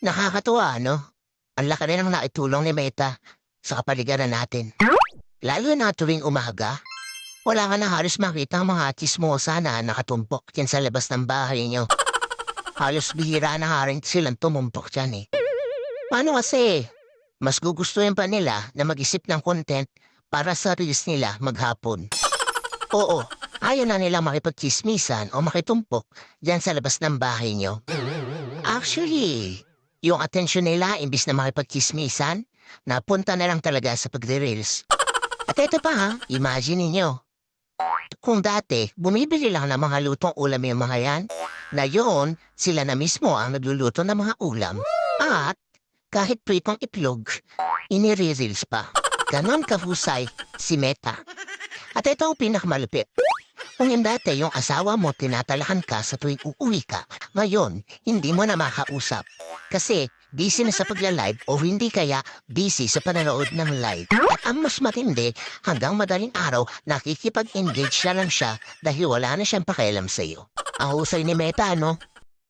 Nakakatuwa, no? Ang laki rin ang naitulong ni Meta sa kapaligiran natin. Lalo na tuwing umaga, wala ka na halos makita ang mga chismosa na nakatumpok dyan sa labas ng bahay niyo. Halos bihira na nga rin silang tumumpok dyan eh. Paano kasi? Mas gugustuhin pa nila na mag-isip ng content para sa reels nila maghapon. Oo, ayaw na nila makipagchismisan o makitumpok dyan sa labas ng bahay niyo. Actually, yung atensyon nila imbis na makipagchismisan, napunta na lang talaga sa pagre-reels. At ito pa ha, imagine ninyo. Kung dati, bumibili lang ng mga lutong ulam yung mga yan, na yun, sila na mismo ang nagluluto ng mga ulam. At kahit pritong itlog, inire-reels pa. Ganon kahusay si Meta. At ito ang pinakamalupit. Kung yung dati yung asawa mo tinatalahan ka sa tuwing uuwi ka, ngayon, hindi mo na makausap. Kasi busy na sa pagla-live o hindi kaya busy sa panonood ng live. At ang mas matindi, hanggang madaling araw, nakikipag-engage na lang siya dahil wala na siyang pakialam sa iyo. Ang husay ni Meta, no?